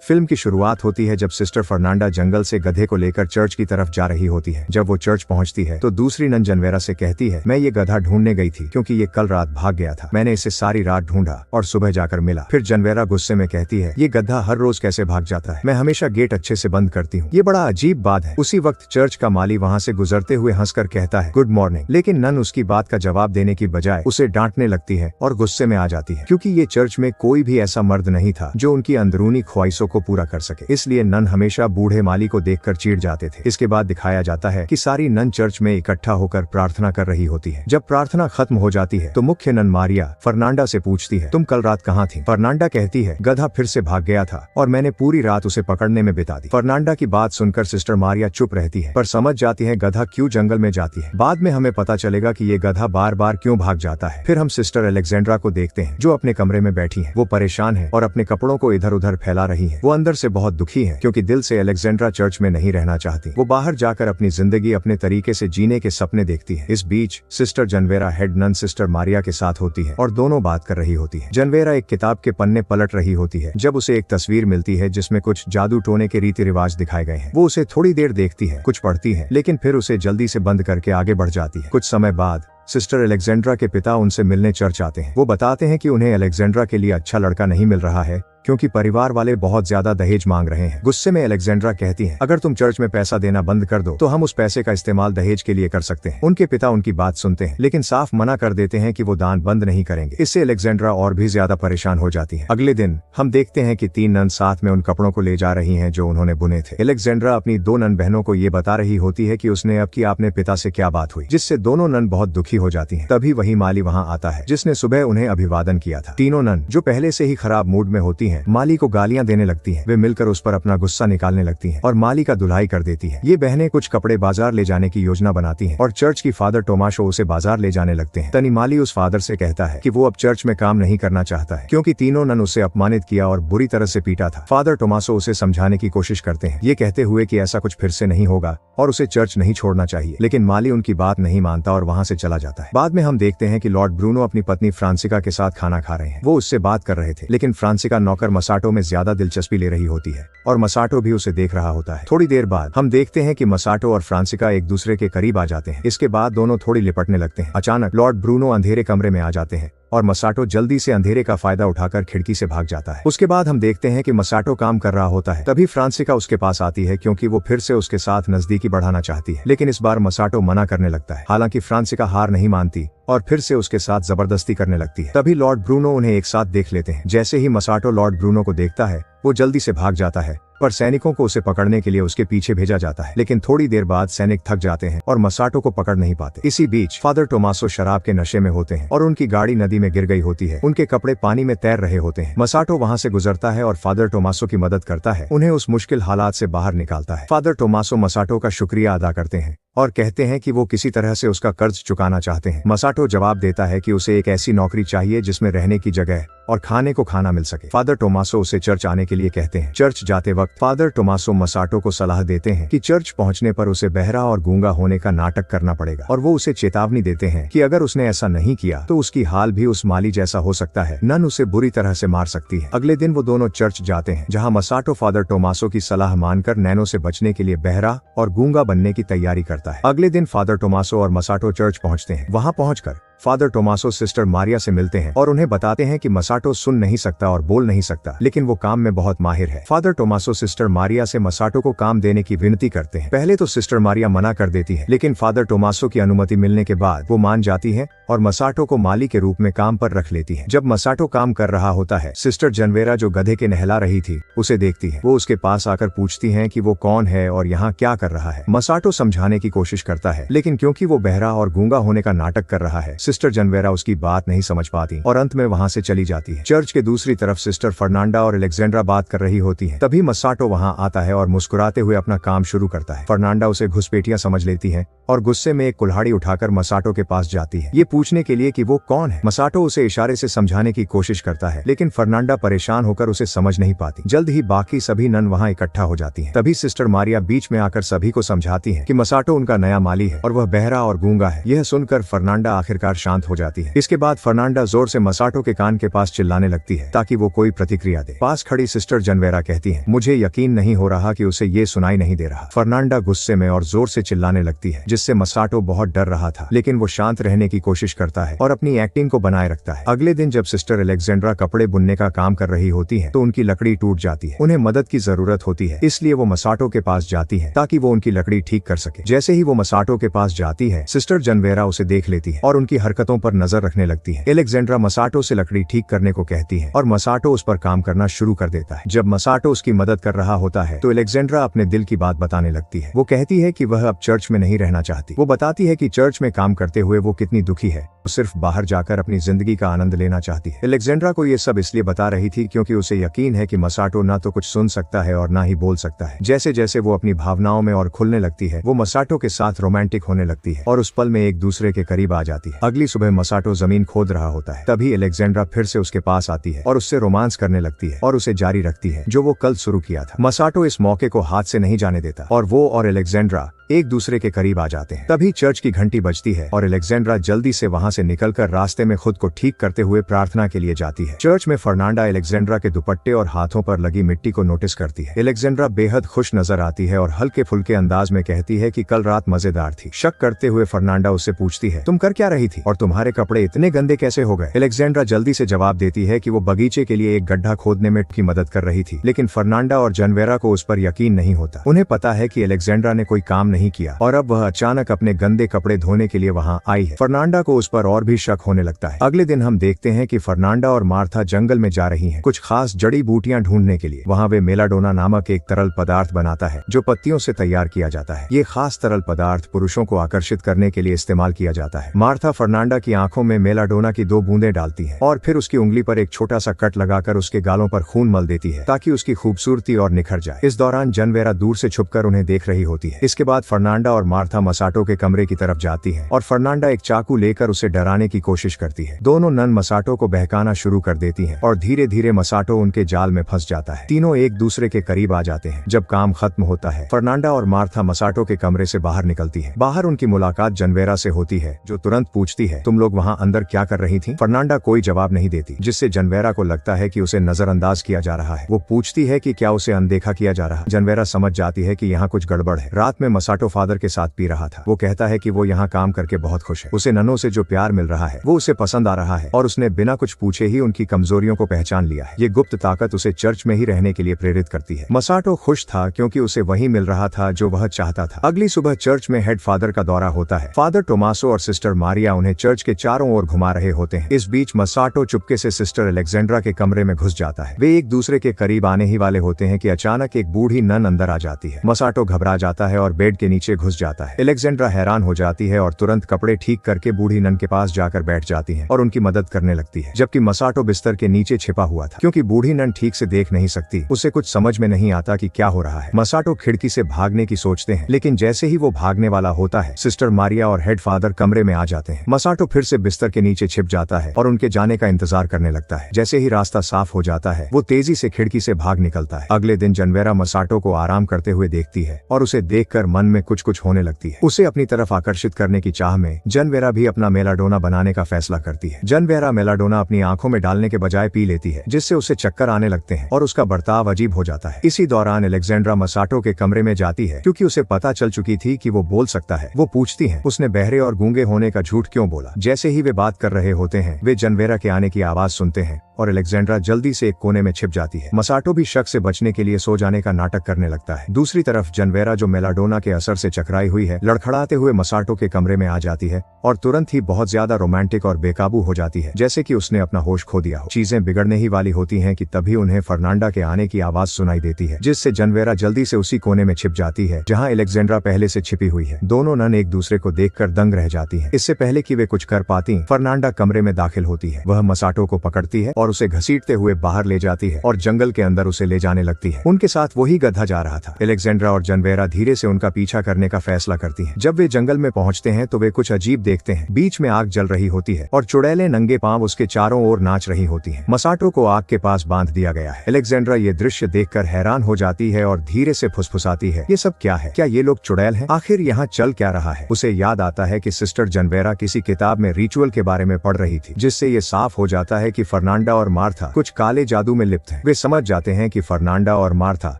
Film की शुरुआत होती है जब सिस्टर फर्नांडा जंगल से गधे को लेकर चर्च की तरफ जा रही होती है। जब वो चर्च पहुंचती है तो दूसरी नन जनवेरा से कहती है, मैं ये गधा ढूंढने गई थी क्योंकि ये कल रात भाग गया था। मैंने इसे सारी रात ढूंढा और सुबह जाकर मिला। फिर जनवेरा गुस्से में कहती है, ये गधा हर रोज कैसे भाग जाता है? मैं हमेशा गेट अच्छे से बंद करती हूँ। ये बड़ा अजीब बात है। उसी वक्त चर्च का माली वहाँ से गुजरते हुए हंसकर कहता है, गुड मॉर्निंग। लेकिन नन उसकी बात का जवाब देने की बजाय उसे डांटने लगती है और गुस्से में आ जाती है, क्योंकि ये चर्च में कोई भी ऐसा मर्द नहीं था जो उनकी अंदरूनी ख्वाहिशों को पूरा कर सके। इसलिए नन हमेशा बूढ़े माली को देखकर चिढ़ जाते थे। इसके बाद दिखाया जाता है कि सारी नन चर्च में इकट्ठा होकर प्रार्थना कर रही होती है। जब प्रार्थना खत्म हो जाती है तो मुख्य नन मारिया फर्नांडा से पूछती है, तुम कल रात कहाँ थी? फर्नांडा कहती है, गधा फिर से भाग गया था और मैंने पूरी रात उसे पकड़ने में बिता दी। फर्नांडा की बात सुनकर सिस्टर मारिया चुप रहती है, पर समझ जाती है गधा क्यों जंगल में जाती है। बाद में हमें पता चलेगा कि ये गधा बार बार क्यों भाग जाता है। फिर हम सिस्टर अलेक्जेंड्रा को देखते हैं जो अपने कमरे में बैठी है। वो परेशान है और अपने कपड़ों को इधर उधर फैला रही है। वो अंदर से बहुत दुखी है क्योंकि दिल से अलेक्जेंड्रा चर्च में नहीं रहना चाहती। वो बाहर जाकर अपनी जिंदगी अपने तरीके से जीने के सपने देखती है। इस बीच सिस्टर जनवेरा हेड नन सिस्टर मारिया के साथ होती है और दोनों बात कर रही होती है। जनवेरा एक किताब के पन्ने पलट रही होती है जब उसे एक तस्वीर मिलती है जिसमें कुछ जादू टोने के रीति रिवाज दिखाए गए हैं। वो उसे थोड़ी देर देखती है, कुछ पढ़ती है, लेकिन फिर उसे जल्दी से बंद करके आगे बढ़ जाती है। कुछ समय बाद सिस्टर अलेक्जेंड्रा के पिता उनसे मिलने चर्च आते हैं। वो बताते हैं कि उन्हें अलेक्जेंड्रा के लिए अच्छा लड़का नहीं मिल रहा है क्योंकि परिवार वाले बहुत ज्यादा दहेज मांग रहे हैं। गुस्से में अलेक्जेंड्रा कहती है, अगर तुम चर्च में पैसा देना बंद कर दो तो हम उस पैसे का इस्तेमाल दहेज के लिए कर सकते हैं। उनके पिता उनकी बात सुनते हैं लेकिन साफ मना कर देते हैं कि वो दान बंद नहीं करेंगे। इससे अलेक्जेंड्रा और भी ज्यादा परेशान हो जाती है। अगले दिन हम देखते हैं कि 3 नन साथ में उन कपड़ों को ले जा रही हैं जो उन्होंने बुने थे। अलेक्जेंड्रा अपनी 2 नन बहनों को ये बता रही होती है कि उसने अब की अपने पिता से क्या बात हुई, जिससे दोनों नन बहुत दुखी हो जाती है। तभी वही माली वहाँ आता है जिसने सुबह उन्हें अभिवादन किया था। तीनों नन जो पहले से ही खराब मूड में होती हैं, माली को गालियां देने लगती हैं। वे मिलकर उस पर अपना गुस्सा निकालने लगती हैं और माली का धुलाई कर देती है। ये बहनें कुछ कपड़े बाजार ले जाने की योजना बनाती हैं और चर्च की फादर टोमाशो उसे बाजार ले जाने लगते हैं। तनी माली उस फादर से कहता है कि वो अब चर्च में काम नहीं करना चाहता है क्योंकि तीनों नन उसे अपमानित किया और बुरी तरह से पीटा था। फादर टोमासो उसे समझाने की कोशिश करते हैं, ये कहते हुए कि ऐसा कुछ फिर से नहीं होगा और उसे चर्च नहीं छोड़ना चाहिए, लेकिन माली उनकी बात नहीं मानता और वहाँ से चला जाता है। बाद में हम देखते हैं कि लॉर्ड ब्रूनो अपनी पत्नी फ्रांसिका के साथ खाना खा रहे हैं। वो उससे बात कर रहे थे लेकिन फ्रांसिका नौकर मसाटो में ज्यादा दिलचस्पी ले रही होती है और मसाटो भी उसे देख रहा होता है। थोड़ी देर बाद हम देखते हैं कि मसाटो और फ्रांसिका एक दूसरे के करीब आ जाते हैं। इसके बाद दोनों थोड़ी लिपटने लगते हैं। अचानक लॉर्ड ब्रूनो अंधेरे कमरे में आ जाते हैं और मसाटो जल्दी से अंधेरे का फायदा उठाकर खिड़की से भाग जाता है। उसके बाद हम देखते हैं कि मसाटो काम कर रहा होता है। तभी फ्रांसिका उसके पास आती है क्योंकि वो फिर से उसके साथ नजदीकी बढ़ाना चाहती है, लेकिन इस बार मसाटो मना करने लगता है। हालांकि फ्रांसिका हार नहीं मानती और फिर से उसके साथ जबरदस्ती करने लगती है। तभी लॉर्ड ब्रूनो उन्हें एक साथ देख लेते हैं। जैसे ही मसाटो लॉर्ड ब्रूनो को देखता है वो जल्दी से भाग जाता है, पर सैनिकों को उसे पकड़ने के लिए उसके पीछे भेजा जाता है। लेकिन थोड़ी देर बाद सैनिक थक जाते हैं और मसाटो को पकड़ नहीं पाते। इसी बीच फादर टोमासो शराब के नशे में होते हैं और उनकी गाड़ी नदी में गिर गई होती है। उनके कपड़े पानी में तैर रहे होते हैं। मसाटो वहाँ से गुजरता है और फादर टोमासो की मदद करता है, उन्हें उस मुश्किल हालात से बाहर निकालता है। फादर टोमासो मसाटो का शुक्रिया अदा करते हैं और कहते हैं कि वो किसी तरह से उसका कर्ज चुकाना चाहते हैं। मसाटो जवाब देता है कि उसे एक ऐसी नौकरी चाहिए जिसमें रहने की जगह और खाने को खाना मिल सके। फादर टोमासो उसे चर्च आने के लिए कहते हैं। चर्च जाते वक्त फादर टोमासो मसाटो को सलाह देते हैं कि चर्च पहुंचने पर उसे बहरा और गूंगा होने का नाटक करना पड़ेगा और वो उसे चेतावनी देते हैं कि अगर उसने ऐसा नहीं किया तो उसकी हाल भी उस माली जैसा हो सकता है। नन उसे बुरी तरह से मार सकती है। अगले दिन वो दोनों चर्च जाते हैं जहाँ मसाटो फादर टोमासो की सलाह मानकर नैनो से बचने के लिए बहरा और गूंगा बनने की तैयारी करता है। अगले दिन फादर टोमासो और मसाटो चर्च पहुंचते हैं। वहाँ पहुंचकर फादर टोमासो सिस्टर मारिया से मिलते हैं और उन्हें बताते हैं कि मसाटो सुन नहीं सकता और बोल नहीं सकता, लेकिन वो काम में बहुत माहिर है। फादर टोमासो सिस्टर मारिया से मसाटो को काम देने की विनती करते हैं। पहले तो सिस्टर मारिया मना कर देती है, लेकिन फादर टोमासो की अनुमति मिलने के बाद वो मान जाती है और मसाटो को माली के रूप में काम पर रख लेती है। जब मसाटो काम कर रहा होता है, सिस्टर जनवेरा जो गधे के नहला रही थी उसे देखती है। वो उसके पास आकर पूछती है कि वो कौन है और यहाँ क्या कर रहा है। मसाटो समझाने की कोशिश करता है, लेकिन क्योंकि वो बहरा और गूंगा होने का नाटक कर रहा है, सिस्टर जनवेरा उसकी बात नहीं समझ पाती और अंत में वहाँ से चली जाती है। चर्च के दूसरी तरफ सिस्टर फर्नांडा और अलेक्जेंड्रा बात कर रही होती है। तभी मसाटो वहाँ आता है और मुस्कुराते हुए अपना काम शुरू करता है। फर्नांडा उसे घुसपैठिया समझ लेती है और गुस्से में एक कुल्हाड़ी उठाकर मसाटो के पास जाती है, ये पूछने के लिए कि वो कौन है। मसाटो उसे इशारे से समझाने की कोशिश करता है, लेकिन फर्नांडा परेशान होकर उसे समझ नहीं पाती। जल्द ही बाकी सभी नन वहाँ इकट्ठा हो जाती हैं। तभी सिस्टर मारिया बीच में आकर सभी को समझाती है कि मसाटो उनका नया माली है और वह बहरा और गूंगा है। यह सुनकर फर्नांडा आखिरकार शांत हो जाती है। इसके बाद फर्नांडा जोर से मसाटो के कान के पास चिल्लाने लगती है ताकि वो कोई प्रतिक्रिया दे। पास खड़ी सिस्टर जनवेरा कहती है, मुझे यकीन नहीं हो रहा कि उसे ये सुनाई नहीं दे रहा। फर्नांडा गुस्से में और जोर से चिल्लाने लगती है, जिससे मसाटो बहुत डर रहा था, लेकिन वो शांत रहने की कोशिश करता है और अपनी एक्टिंग को बनाए रखता है। अगले दिन जब सिस्टर अलेक्जेंड्रा कपड़े बुनने का काम कर रही होती है तो उनकी लकड़ी टूट जाती है। उन्हें मदद की जरूरत होती है, इसलिए वो मसाटो के पास जाती है ताकि वो उनकी लकड़ी ठीक कर सके। जैसे ही वो मसाटो के पास जाती है, सिस्टर जनवेरा उसे देख लेती है और उनकी हरकतों पर नजर रखने लगती है। अलेक्जेंड्रा मसाटो से लकड़ी ठीक करने को कहती है और मसाटो उस पर काम करना शुरू कर देता है। जब मसाटो उसकी मदद कर रहा होता है तो अलेक्जेंड्रा अपने दिल की बात बताने लगती है। वो कहती है कि वह अब चर्च में नहीं रहना चाहती। वो बताती है कि चर्च में काम करते हुए वो कितनी दुखी है, वो सिर्फ बाहर जाकर अपनी जिंदगी का आनंद लेना चाहती है। अलेक्जेंड्रा को ये सब इसलिए बता रही थी क्योंकि उसे यकीन है कि मसाटो ना तो कुछ सुन सकता है और ना ही बोल सकता है। जैसे जैसे वो अपनी भावनाओं में और खुलने लगती है, वो मसाटो के साथ रोमांटिक होने लगती है और उस पल में एक दूसरे के करीब आ जाती है। अगली सुबह मसाटो जमीन खोद रहा होता है, तभी अलेक्जेंड्रा फिर से उसके पास आती है और उससे रोमांस करने लगती है और उसे जारी रखती है जो वो कल शुरू किया था। मसाटो इस मौके को हाथ से नहीं जाने देता और वो और अलेक्जेंड्रा एक दूसरे के करीब आ जाते हैं। तभी चर्च की घंटी बजती है और अलेक्जेंड्रा जल्दी से वहां से निकलकर रास्ते में खुद को ठीक करते हुए प्रार्थना के लिए जाती है। चर्च में फर्नांडा अलेक्जेंड्रा के दुपट्टे और हाथों पर लगी मिट्टी को नोटिस करती है। अलेक्जेंड्रा बेहद खुश नजर आती है और हल्के फुल्के अंदाज में कहती है कि कल रात मजेदार थी। शक करते हुए फर्नांडा उससे पूछती है, तुम कर क्या रही थी और तुम्हारे कपड़े इतने गंदे कैसे हो गए? अलेक्जेंड्रा जल्दी से जवाब देती है कि वो बगीचे के लिए एक गड्ढा खोदने में की मदद कर रही थी, लेकिन फर्नांडा और जनवेरा को उस पर यकीन नहीं होता। उन्हें पता है कि अलेक्जेंड्रा ने कोई काम नहीं किया और अब वह अचानक अपने गंदे कपड़े धोने के लिए वहां आई है। फर्नांडा को उस पर और भी शक होने लगता है। अगले दिन हम देखते हैं कि फर्नांडा और मार्था जंगल में जा रही हैं, कुछ खास जड़ी बूटियां ढूंढने के लिए। वहां वे मेलाडोना नामक एक तरल पदार्थ बनाता है जो पत्तियों से तैयार किया जाता है। ये खास तरल पदार्थ पुरुषों को आकर्षित करने के लिए इस्तेमाल किया जाता है। मार्था फर्नांडा की आंखों में मेलाडोना की 2 बूंदें डालती है और फिर उसकी उंगली पर एक छोटा सा कट लगाकर उसके गालों पर खून मल देती है ताकि उसकी खूबसूरती और निखर जाए। इस दौरान जनवेरा दूर से छुपकर उन्हें देख रही होती है। इसके बाद फर्नांडा और मार्था मसाटो के कमरे की तरफ जाती है और फर्नांडा एक चाकू लेकर उसे डराने की कोशिश करती है। दोनों नन मसाटो को बहकाना शुरू कर देती हैं और धीरे धीरे मसाटो उनके जाल में फंस जाता है। तीनों एक दूसरे के करीब आ जाते हैं। जब काम खत्म होता है, फर्नांडा और मार्था मसाटो के कमरे से बाहर निकलती है। बाहर उनकी मुलाकात जनवेरा से होती है जो तुरंत पूछती है, तुम लोग वहाँ अंदर क्या कर रही थी? फर्नांडा कोई जवाब नहीं देती, जिससे जनवेरा को लगता है कि उसे नजरअंदाज किया जा रहा है। वो पूछती है कि क्या उसे अनदेखा किया जा रहा है। जनवेरा समझ जाती है कि यहाँ कुछ गड़बड़ है। रात में मसाटो फादर के साथ पी रहा था। वो कहता है कि वो यहाँ काम करके बहुत खुश है। उसे ननों से जो प्यार मिल रहा है वो उसे पसंद आ रहा है और उसने बिना कुछ पूछे ही उनकी कमजोरियों को पहचान लिया है। ये गुप्त ताकत उसे चर्च में ही रहने के लिए प्रेरित करती है। मसाटो खुश था क्योंकि उसे वही मिल रहा था जो वह चाहता था। अगली सुबह चर्च में हेड फादर का दौरा होता है। फादर टोमासो और सिस्टर मारिया उन्हें चर्च के चारों ओर घुमा रहे होते हैं। इस बीच मसाटो चुपके से सिस्टर अलेक्जेंड्रा के कमरे में घुस जाता है। वे एक दूसरे के करीब आने ही वाले होते हैं कि अचानक एक बूढ़ी नन अंदर आ जाती है। मसाटो घबरा जाता है और बेड के नीचे घुस जाता है। अलेक्जेंड्रा हैरान हो जाती है और तुरंत कपड़े ठीक करके बूढ़ी नन के पास जाकर बैठ जाती है और उनकी मदद करने लगती है, जबकि मसाटो बिस्तर के नीचे छिपा हुआ था। क्योंकि बूढ़ी नन ठीक से देख नहीं सकती, उसे कुछ समझ में नहीं आता कि क्या हो रहा है। मसाटो खिड़की से भागने की सोचते हैं, लेकिन जैसे ही वो भागने वाला होता है, सिस्टर मारिया और हेड फादर कमरे में आ जाते हैं। मसाटो फिर से बिस्तर के नीचे छिप जाता है और उनके जाने का इंतजार करने लगता है। जैसे ही रास्ता साफ हो जाता है, वो तेजी से खिड़की से भाग निकलता है। अगले दिन जनवेरा मसाटो को आराम करते हुए देखती है और उसे देखकर मन में कुछ कुछ होने लगती है। उसे अपनी तरफ आकर्षित करने की चाह में जनवेरा भी अपना मेलाडोना बनाने का फैसला करती है। जनवेरा मेलाडोना अपनी आंखों में डालने के बजाय पी लेती है, जिससे उसे चक्कर आने लगते हैं और उसका बर्ताव अजीब हो जाता है। इसी दौरान अलेक्जेंड्रा मसाटो के कमरे में जाती है क्योंकि उसे पता चल चुकी थी कि वो बोल सकता है। वो पूछती है, उसने बहरे और गूंगे होने का झूठ क्यों बोला? जैसे ही वे बात कर रहे होते हैं, वे जनवेरा के आने की आवाज सुनते हैं और अलेक्जेंड्रा जल्दी से एक कोने में छिप जाती है। मसाटो भी शक से बचने के लिए सो जाने का नाटक करने लगता है। दूसरी तरफ जनवेरा, जो मेलाडोना के असर से चकराई हुई है, लड़खड़ाते हुए मसाटो के कमरे में आ जाती है और तुरंत ही बहुत ज्यादा रोमांटिक और बेकाबू हो जाती है, जैसे कि उसने अपना होश खो दिया हो। चीजें बिगड़ने ही वाली होती हैं कि तभी उन्हें फर्नांडा के आने की आवाज सुनाई देती है, जिससे जनवेरा जल्दी से उसी कोने में छिप जाती है जहां अलेक्जेंड्रा पहले से छिपी हुई है। दोनों नन एक दूसरे को देखकर दंग रह जाती हैं। इससे पहले कि वे कुछ कर पाती, फर्नांडा कमरे में दाखिल होती है। वह मसाटो को पकड़ती है और उसे घसीटते हुए बाहर ले जाती है और जंगल के अंदर उसे ले जाने लगती है। उनके साथ वही गधा जा रहा था। अलेक्जेंड्रा और जनवेरा धीरे से उनका पीछा पीछा करने का फैसला करती हैं। जब वे जंगल में पहुंचते हैं तो वे कुछ अजीब देखते हैं। बीच में आग जल रही होती है और चुड़ैलें नंगे पांव उसके चारों ओर नाच रही होती हैं। मसाटो को आग के पास बांध दिया गया है। अलेक्जेंड्रा ये दृश्य देखकर हैरान हो जाती है और धीरे से फुसफुसाती है, ये सब क्या है? क्या ये लोग चुड़ैल हैं? आखिर यहाँ चल क्या रहा है? उसे याद आता है कि सिस्टर जनवेरा किसी किताब में रिचुअल के बारे में पढ़ रही थी, जिससे ये साफ हो जाता है कि फर्नांडा और मार्था कुछ काले जादू में लिप्त हैं। वे समझ जाते हैं कि फर्नांडा और मार्था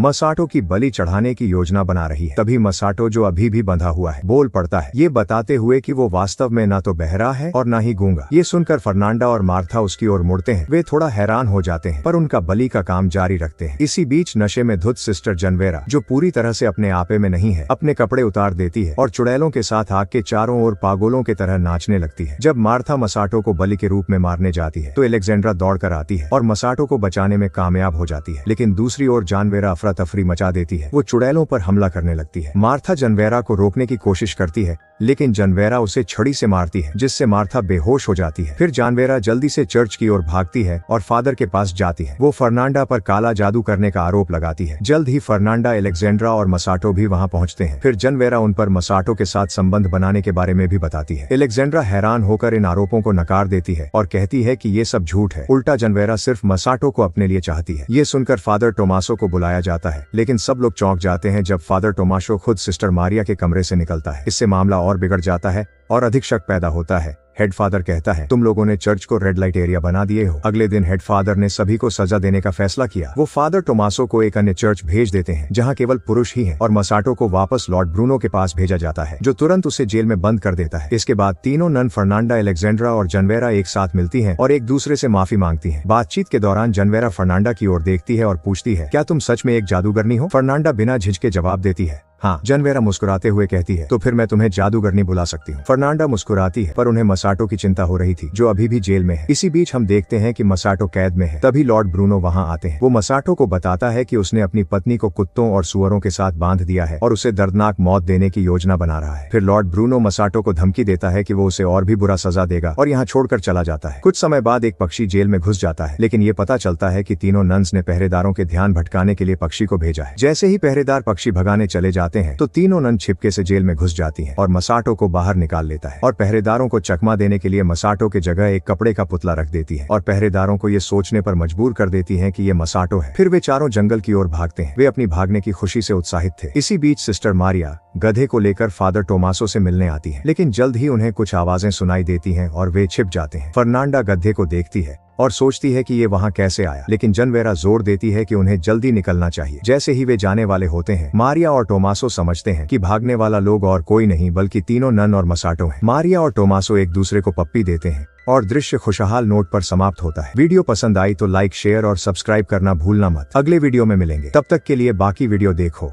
मसाटो की बलि चढ़ाने की योजना बना रही है। तभी मसाटो, जो अभी भी बंधा हुआ है, बोल पड़ता है, ये बताते हुए कि वो वास्तव में ना तो बहरा है और ना ही गूंगा। ये सुनकर फर्नांडा और मार्था उसकी ओर मुड़ते हैं। वे थोड़ा हैरान हो जाते हैं पर उनका बलि का काम जारी रखते हैं। इसी बीच नशे में धुत सिस्टर जनवेरा, जो पूरी तरह से अपने आपे में नहीं है, अपने कपड़े उतार देती है और चुड़ैलों के साथ आग के चारों ओर पागलों के तरह नाचने लगती है। जब मार्था मसाटो को बलि के रूप में मारने जाती है तो अलेक्जेंड्रा दौड़ कर आती है और मसाटो को बचाने में कामयाब हो जाती है। लेकिन दूसरी ओर जानवेरा अफरा तफरी मचा देती है। वो चुड़ैलों पर हमला करने लगती है। मार्था जनवेरा को रोकने की कोशिश करती है, लेकिन जनवेरा उसे छड़ी से मारती है, जिससे मार्था बेहोश हो जाती है। फिर जानवेरा जल्दी से चर्च की ओर भागती है और फादर के पास जाती है। वो फर्नांडा पर काला जादू करने का आरोप लगाती है। जल्द ही फर्नांडा, अलेक्जेंड्रा और मसाटो भी वहां पहुंचते हैं। फिर जनवेरा उन पर मसाटो के साथ संबंध बनाने के बारे में भी बताती है। अलेक्जेंड्रा हैरान होकर इन आरोपों को नकार देती है और कहती है कि ये सब झूठ है। उल्टा जनवेरा सिर्फ मसाटो को अपने लिए चाहती है। ये सुनकर फादर टोमासो को बुलाया जाता है, लेकिन सब लोग चौंक जाते हैं जब फादर टोमासो खुद सिस्टर मारिया के कमरे से निकलता है। इससे मामला और बिगड़ जाता है और अधिक शक पैदा होता है। हेड फादर कहता है, तुम लोगों ने चर्च को रेड लाइट एरिया बना दिए हो। अगले दिन हेड फादर ने सभी को सजा देने का फैसला किया। वो फादर टोमासो को एक अन्य चर्च भेज देते हैं जहां केवल पुरुष ही हैं और मसाटो को वापस लॉर्ड ब्रूनो के पास भेजा जाता है, जो तुरंत उसे जेल में बंद कर देता है। इसके बाद तीनों नन फर्नांडा, अलेक्जेंड्रा और जनवेरा एक साथ मिलती हैं और एक दूसरे से माफी मांगती हैं। बातचीत के दौरान जनवेरा फर्नांडा की ओर देखती है और पूछती है, क्या तुम सच में एक जादूगरनी हो? फर्नांडा बिना झिझके जवाब देती है, हाँ। जनवेरा मुस्कुराते हुए कहती है, तो फिर मैं तुम्हें जादूगरनी बुला सकती हूँ। फर्नांडा मुस्कुराती है, पर उन्हें मसाटो की चिंता हो रही थी, जो अभी भी जेल में है। इसी बीच हम देखते हैं कि मसाटो कैद में है। तभी लॉर्ड ब्रूनो वहाँ आते हैं। वो मसाटो को बताता है कि उसने अपनी पत्नी को कुत्तों और सुअरों के साथ बांध दिया है और उसे दर्दनाक मौत देने की योजना बना रहा है। फिर लॉर्ड ब्रूनो मसाटो को धमकी देता है कि वो उसे और भी बुरा सजा देगा और यहाँ छोड़कर चला जाता है। कुछ समय बाद एक पक्षी जेल में घुस जाता है, लेकिन ये पता चलता है कि तीनों नन्स ने पहरेदारों के ध्यान भटकाने के लिए पक्षी को भेजा है। जैसे ही पहरेदार पक्षी भगाने चले जाते हैं तो तीनों नन छिपके से जेल में घुस जाती हैं और मसाटो को बाहर निकाल लेता है और पहरेदारों को चकमा देने के लिए मसाटो के जगह एक कपड़े का पुतला रख देती है और पहरेदारों को ये सोचने पर मजबूर कर देती है कि ये मसाटो है। फिर वे चारों जंगल की ओर भागते हैं। वे अपनी भागने की खुशी से उत्साहित थे। इसी बीच सिस्टर मारिया गधे को लेकर फादर टोमासो से मिलने आती है, लेकिन जल्द ही उन्हें कुछ आवाजें सुनाई देती हैं और वे छिप जाते हैं। फर्नांडा गधे को देखती है और सोचती है कि ये वहाँ कैसे आया, लेकिन जनवेरा जोर देती है कि उन्हें जल्दी निकलना चाहिए। जैसे ही वे जाने वाले होते हैं, मारिया और टोमासो समझते हैं कि भागने वाला लोग और कोई नहीं बल्कि तीनों नन और मसाटो हैं। मारिया और टोमासो एक दूसरे को पप्पी देते हैं और दृश्य खुशहाल नोट पर समाप्त होता है। वीडियो पसंद आई तो लाइक, शेयर और सब्सक्राइब करना भूलना मत। अगले वीडियो में मिलेंगे, तब तक के लिए बाकी वीडियो देखो।